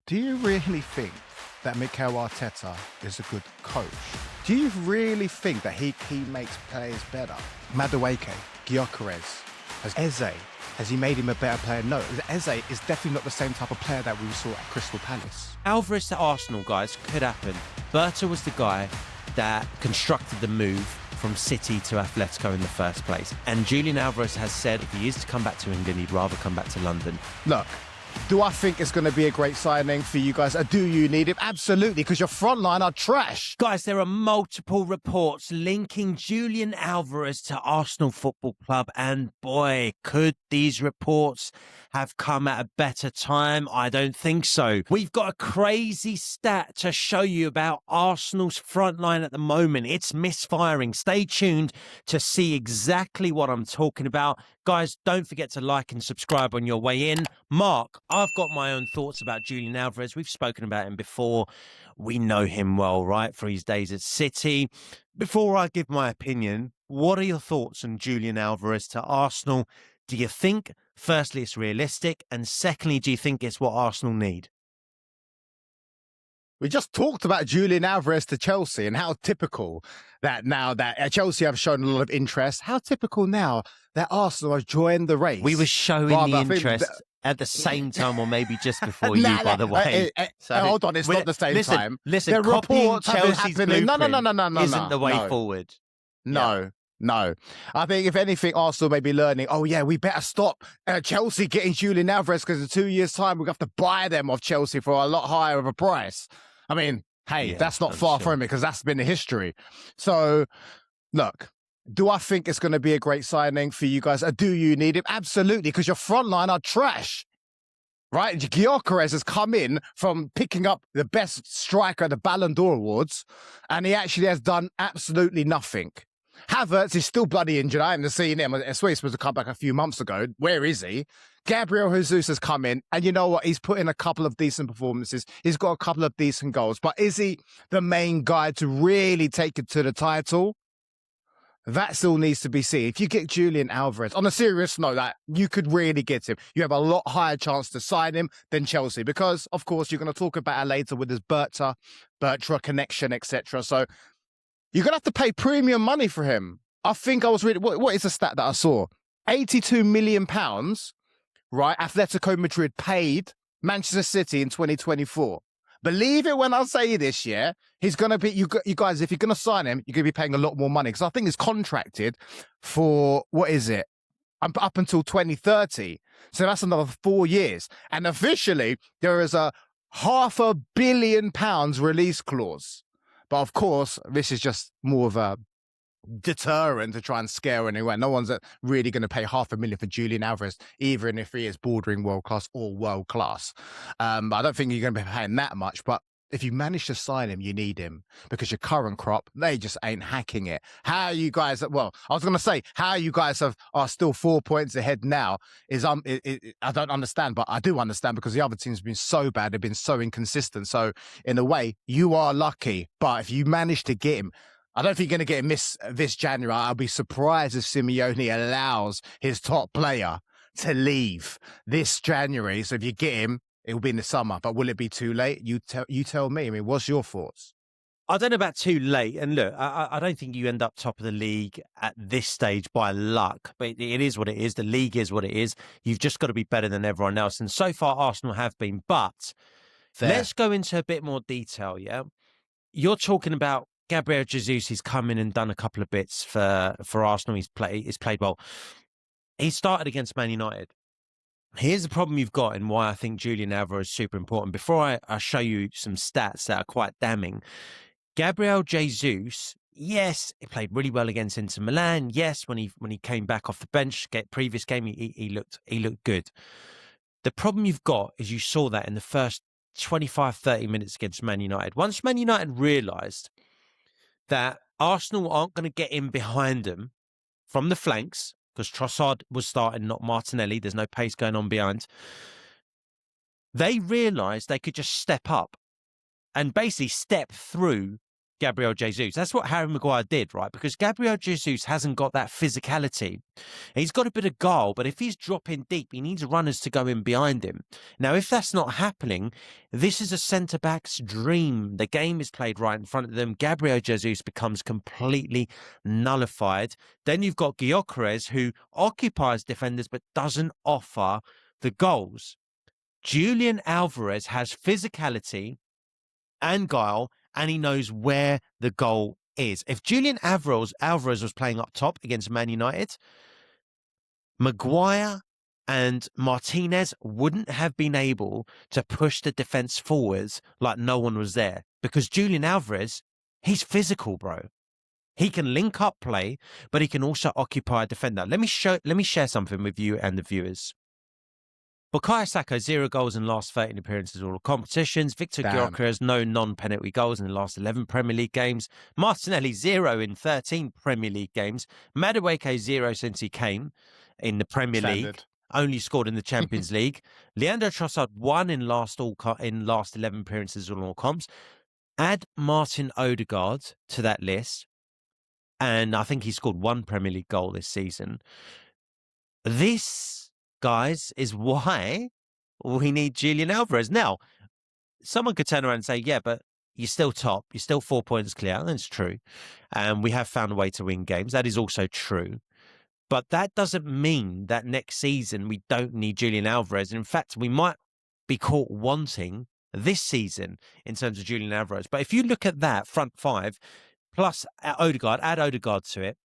Do you really think that Mikel Arteta is a good coach? Do you really think that he makes players better? Madueke, Gyökeres, has he made him a better player? No, Eze is definitely not the same type of player that we saw at Crystal Palace. Alvarez to Arsenal, guys, could happen. Bertha was the guy that constructed the move from City to Atlético in the first place. And Julian Alvarez has said if he is to come back to England, he'd rather come back to London. Look, do I think it's going to be a great signing for you guys? Do you need him? Absolutely, because your front line are trash. Guys, there are multiple reports linking Julian Alvarez to Arsenal Football Club. And boy, could these reports have come at a better time? I don't think so. We've got a crazy stat to show you about Arsenal's front line at the moment. It's misfiring. Stay tuned to see exactly what I'm talking about. Guys, don't forget to like and subscribe on your way in. Mark, I've got my own thoughts about Julian Alvarez. We've spoken about him before. We know him well, right, for his days at City. Before I give my opinion, what are your thoughts on Julian Alvarez to Arsenal? Do you think, firstly, it's realistic? And secondly, do you think it's what Arsenal need? We just talked about Julian Alvarez to Chelsea and how typical that now that Chelsea have shown a lot of interest, how typical now that Arsenal have joined the race. We were showing the interest at the same time, or maybe just before you, by the way. Hold on, it's not the same time. Listen, the reports Chelsea's happening. No, isn't the way forward. No. I think if anything, Arsenal may be learning, we better stop Chelsea getting Julian Alvarez because in 2 years' time, we're going to have to buy them off Chelsea for a lot higher of a price. I mean, hey, that's not far from it because that's been the history. So, look, do I think it's going to be a great signing for you guys? Do you need him? Absolutely, because your front line are trash. Right? Gyökeres has come in from picking up the best striker at the Ballon d'Or Awards, and he actually has done absolutely nothing. Havertz is still bloody injured. I haven't seen him. I swear he was supposed to come back a few months ago. Where is he? Gabriel Jesus has come in, and you know what? He's put in a couple of decent performances. He's got a couple of decent goals. But is he the main guy to really take it to the title? That still needs to be seen. If you get Julian Alvarez, on a serious note, that you could really get him. You have a lot higher chance to sign him than Chelsea because, of course, you're going to talk about it later with his Bertha connection, etc. So you're going to have to pay premium money for him. I think I was reading, what is the stat that I saw? £82 million, right? Atlético Madrid paid Manchester City in 2024. Believe it when I say this, yeah? He's going to be, you guys, if you're going to sign him, you're going to be paying a lot more money because I think he's contracted for, what is it? Up until 2030. So that's another 4 years. And officially, there is a £500 million release clause. But of course, this is just more of a deterrent to try and scare anyone. No one's really going to pay $500,000 for Julian Alvarez, even if he is bordering world-class or world-class. I don't think you're going to be paying that much, but if you manage to sign him, you need him because your current crop, they just ain't hacking it. How you guys, well, I was going to say, how you guys are still 4 points ahead now is, I don't understand, but I do understand because the other team's been so bad, they've been so inconsistent. So in a way, you are lucky, but if you manage to get him, I don't think you're going to get him this January. I'll be surprised if Simeone allows his top player to leave this January. So if you get him, it will be in the summer. But will it be too late? You tell me. I mean, what's your thoughts? I don't know about too late. And look, I don't think you end up top of the league at this stage by luck. But it is what it is. The league is what it is. You've just got to be better than everyone else. And so far, Arsenal have been. But let's go into a bit more detail, yeah? You're talking about Gabriel Jesus. He's come in and done a couple of bits for Arsenal. He's played well. He started against Man United. Here's the problem you've got and why I think Julian Alvarez is super important. Before I show you some stats that are quite damning, Gabriel Jesus, yes, he played really well against Inter Milan. Yes, when he came back off the bench, previous game, he looked good. The problem you've got is you saw that in the first 25, 30 minutes against Man United. Once Man United realised that Arsenal aren't going to get in behind them from the flanks, because Trossard was starting, not Martinelli. There's no pace going on behind. They realised they could just step up and basically step through Gabriel Jesus. That's what Harry Maguire did, right? Because Gabriel Jesus hasn't got that physicality. He's got a bit of guile, but if he's dropping deep, he needs runners to go in behind him. Now, if that's not happening, this is a centre-back's dream. The game is played right in front of them. Gabriel Jesus becomes completely nullified. Then you've got Gyökeres, who occupies defenders but doesn't offer the goals. Julian Alvarez has physicality and guile, and he knows where the goal is. If Julian Alvarez was playing up top against Man United, Maguire and Martinez wouldn't have been able to push the defence forwards like no one was there, because Julian Alvarez, he's physical, bro. He can link up play, but he can also occupy a defender. Let me share something with you and the viewers. Bukayo Saka, 0 goals in the last 13 appearances in all competitions. Victor Gyökeres, no non-penalty goals in the last 11 Premier League games. Martinelli, 0 in 13 Premier League games. Madueke, 0 since he came in the Premier League. Only scored in the Champions League. Leandro Trossard, 1 in last 11 appearances in all comps. Add Martin Ødegaard to that list, and I think he scored 1 Premier League goal this season. This, guys, is why we need Julian Alvarez. Now, someone could turn around and say, yeah, but you're still top. You're still 4 points clear. That's true. And we have found a way to win games. That is also true. But that doesn't mean that next season we don't need Julian Alvarez. In fact, we might be caught wanting this season in terms of Julian Alvarez. But if you look at that front five, plus Ødegaard, add Ødegaard to it,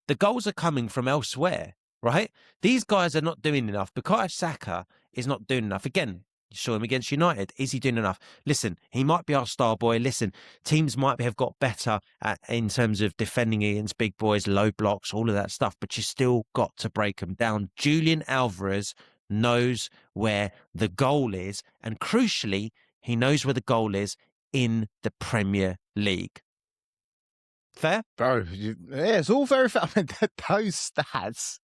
the goals are coming from elsewhere. Right? These guys are not doing enough. Bukayo Saka is not doing enough. Again, you saw him against United. Is he doing enough? Listen, he might be our star boy. Listen, teams might have got better in terms of defending against big boys, low blocks, all of that stuff, but you still got to break them down. Julian Alvarez knows where the goal is, and crucially, he knows where the goal is in the Premier League. Fair? Bro, yeah, it's all very fair. I mean, those stats...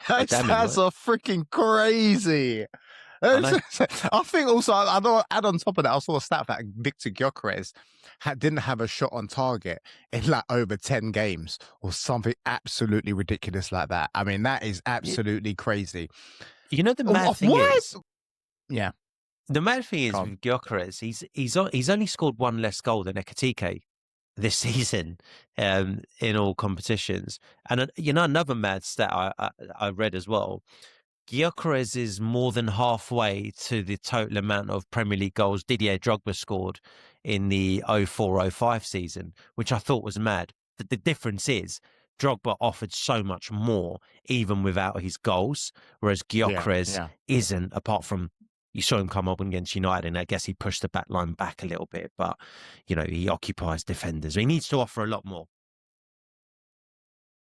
Those stats are freaking crazy. I think also, I know, add on top of that, I saw a stat that Victor Gyökeres didn't have a shot on target in like over 10 games or something absolutely ridiculous like that. I mean, that is absolutely crazy. You know, the mad thing is... Yeah. The mad thing is with Gyökeres, he's only scored 1 less goal than Ekitike this season in all competitions. And you know, another mad stat I read as well, Gyökeres is more than halfway to the total amount of Premier League goals Didier Drogba scored in the 04-05 season, which I thought was mad. The difference is Drogba offered so much more even without his goals, whereas Gyökeres isn't, apart from you saw him come up against United, and I guess he pushed the back line back a little bit. But, you know, he occupies defenders. He needs to offer a lot more.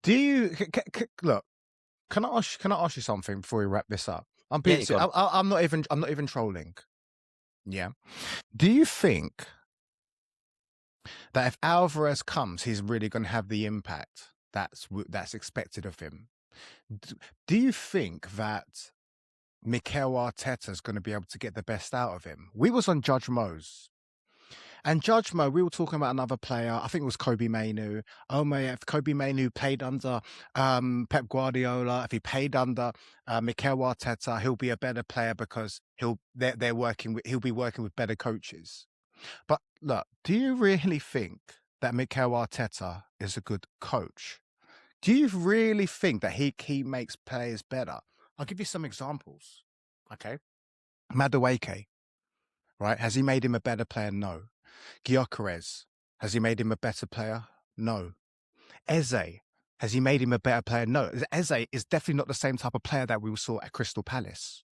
Do you... Look, can I ask you something before we wrap this up? I'm not even trolling. Yeah. Do you think that if Alvarez comes, he's really going to have the impact that's expected of him? Do you think that Mikel Arteta is going to be able to get the best out of him? We was on Judge Mo's, and Judge Mo, we were talking about another player. I think it was Kobe Mainu. Oh my! If Kobe Mainu played under Pep Guardiola, if he played under Mikel Arteta, he'll be a better player because he'll be working with better coaches. But look, do you really think that Mikel Arteta is a good coach? Do you really think that he makes players better? I'll give you some examples. Okay. Madueke, right? Has he made him a better player? No. Gyökeres, has he made him a better player? No. Eze, has he made him a better player? No. Eze is definitely not the same type of player that we saw at Crystal Palace.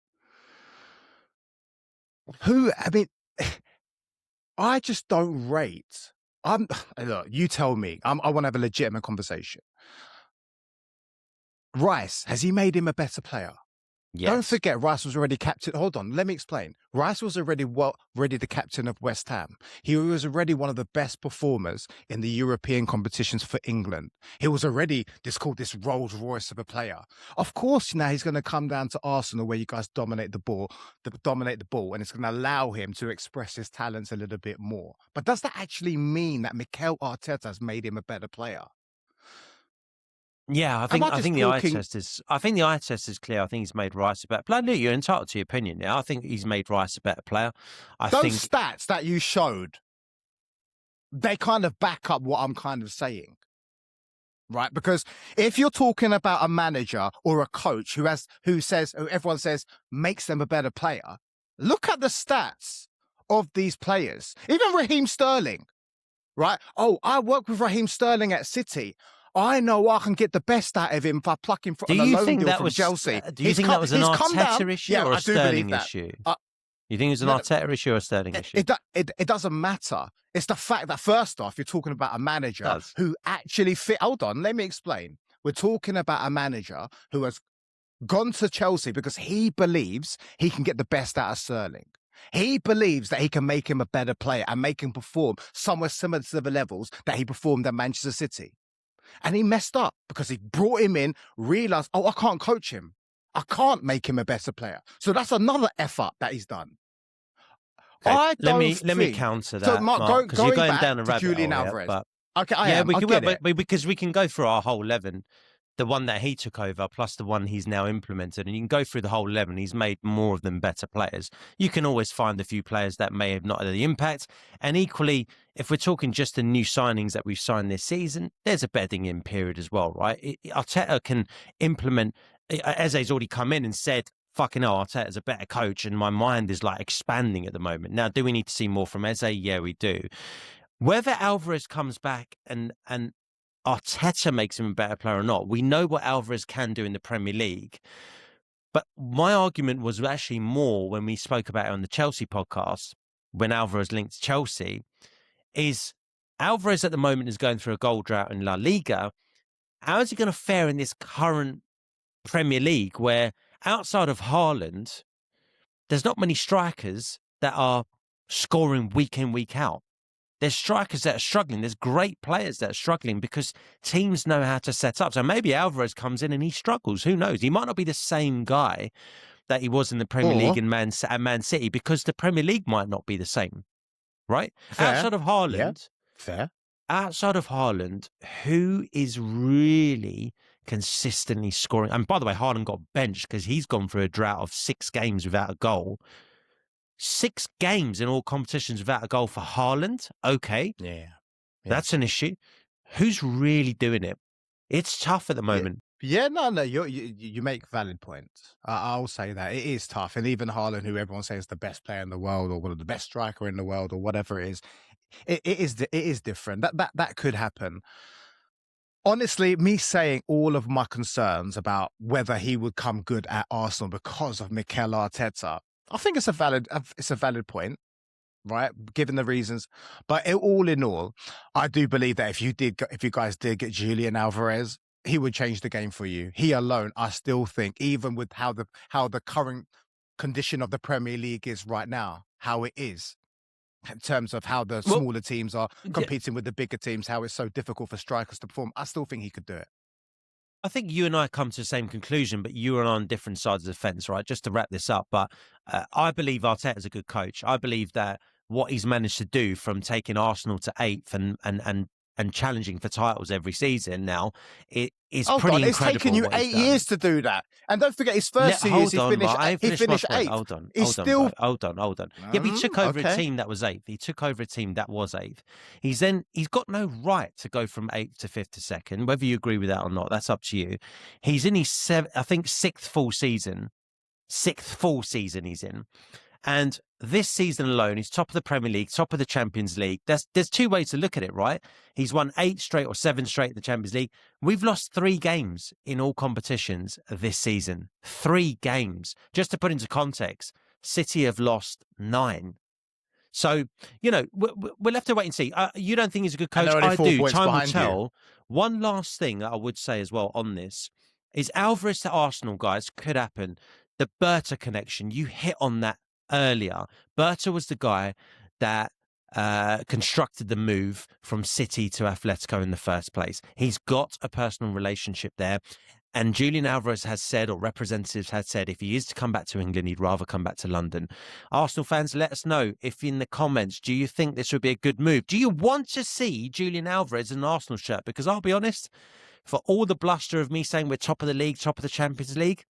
I just don't rate. Look, you tell me. I want to have a legitimate conversation. Rice, has he made him a better player? Don't Yes. forget, Rice was already captain. Hold on, let me explain. Rice was already the captain of West Ham. He was already one of the best performers in the European competitions for England. He was already called this Rolls Royce of a player. Of course, now he's going to come down to Arsenal where you guys dominate the ball, and it's going to allow him to express his talents a little bit more. But does that actually mean that Mikel Arteta has made him a better player? Yeah, I think the eye test is. I think the eye test is clear. I think he's made Rice a better player. Look, you're entitled to your opinion now. I think he's made Rice a better player. Those stats that you showed, they kind of back up what I'm kind of saying, right? Because if you're talking about a manager or a coach who everyone says makes them a better player, look at the stats of these players. Even Raheem Sterling, right? Oh, I worked with Raheem Sterling at City. I know I can get the best out of him if I pluck him from a loan deal from Chelsea. Do you think that was an Arteta issue or a Sterling issue? You think it was an Arteta issue or a Sterling issue? It doesn't matter. It's the fact that, first off, you're talking about a manager who actually fit. Hold on, let me explain. We're talking about a manager who has gone to Chelsea because he believes he can get the best out of Sterling. He believes that he can make him a better player and make him perform somewhere similar to the levels that he performed at Manchester City. And he messed up because he brought him in, realised, I can't coach him. I can't make him a better player. So that's another effort that he's done. Okay. Let me counter that. So, Mark, because you're going down a rabbit Julian hole Alvarez. But, okay, I am. Because we can go through our whole 11. The one that he took over plus the one he's now implemented, and you can go through the whole 11. He's made more of them better players. You can always find a few players that may have not had the impact. And equally, if we're talking just the new signings that we've signed this season, there's a bedding in period as well, right? Arteta can implement. Eze's already come in and said, fucking hell, Arteta's a better coach, and my mind is like expanding at the moment. Now, do we need to see more from Eze? Yeah, we do. Whether Alvarez comes back and Arteta makes him a better player or not, we know what Alvarez can do in the Premier League. But my argument was actually more when we spoke about it on the Chelsea podcast, when Alvarez linked to Chelsea, is Alvarez at the moment is going through a goal drought in La Liga. How is he going to fare in this current Premier League where outside of Haaland, there's not many strikers that are scoring week in, week out? There's strikers that are struggling. There's great players that are struggling because teams know how to set up. So maybe Alvarez comes in and he struggles. Who knows? He might not be the same guy that he was in the Premier League and Man City because the Premier League might not be the same, right? Fair. Outside of Haaland, yeah. Fair. Outside of Haaland, who is really consistently scoring? And by the way, Haaland got benched because he's gone through a drought of 6 games without a goal. 6 games in all competitions without a goal for Haaland. Okay. Yeah. That's an issue. Who's really doing it? It's tough at the moment. Yeah, no, you make valid points. I'll say that it is tough. And even Haaland, who everyone says is the best player in the world or one of the best striker in the world or whatever it is different. That could happen. Honestly, me saying all of my concerns about whether he would come good at Arsenal because of Mikel Arteta, I think it's a valid point, right? Given the reasons, but all in all, I do believe that if you guys did get Julian Alvarez, he would change the game for you. He alone, I still think, even with how the current condition of the Premier League is right now, how it is in terms of how the smaller teams are competing with the bigger teams, how it's so difficult for strikers to perform. I still think he could do it. I think you and I come to the same conclusion, but you are on different sides of the fence, right? Just to wrap this up, but I believe Arteta is a good coach. I believe that what he's managed to do from taking Arsenal to 8th and challenging for titles every season now, it is pretty incredible. It's taken you 8 years to do that. And don't forget, his first 2 years, he finished 8th. Hold on. Yeah, but he took over a team that was 8th. He took over a team that was 8th. He's got no right to go from 8th to 5th to 2nd, whether you agree with that or not. That's up to you. He's in his 6th full season. 6th full season he's in. And this season alone, he's top of the Premier League, top of the Champions League. There's 2 ways to look at it, right? He's won 8 straight or 7 straight in the Champions League. We've lost 3 games in all competitions this season. 3 games. Just to put into context, City have lost 9. So, we'll have to wait and see. You don't think he's a good coach? I do. Time will tell. One last thing that I would say as well on this is Alvarez to Arsenal, guys, could happen. the Bertha connection, you hit on that earlier. Bertha was the guy that constructed the move from City to Atletico in the first place. He's got a personal relationship there. And Julian Alvarez has said, or representatives had said, if he is to come back to England, he'd rather come back to London. Arsenal fans, let us know if in the comments, do you think this would be a good move? Do you want to see Julian Alvarez in an Arsenal shirt? Because I'll be honest, for all the bluster of me saying we're top of the league, top of the Champions League,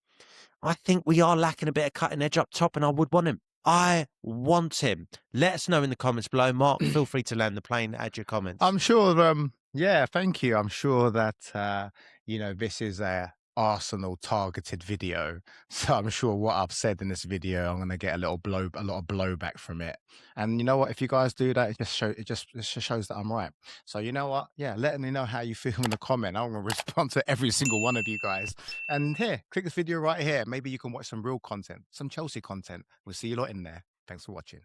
I think we are lacking a bit of cutting edge up top, and I would want him. I want him. Let us know in the comments below. Mark, feel free to land the plane, add your comments. I'm sure, yeah, thank you. I'm sure that, this is a Arsenal targeted video. So I'm sure what I've said in this video, I'm going to get a lot of blowback from it. And you know what? If you guys do that, it just shows that I'm right. So you know what? Yeah, let me know how you feel in the comment. I'm going to respond to every single one of you guys. And here, click this video right here. Maybe you can watch some real content, some Chelsea content. We'll see you lot in there. Thanks for watching.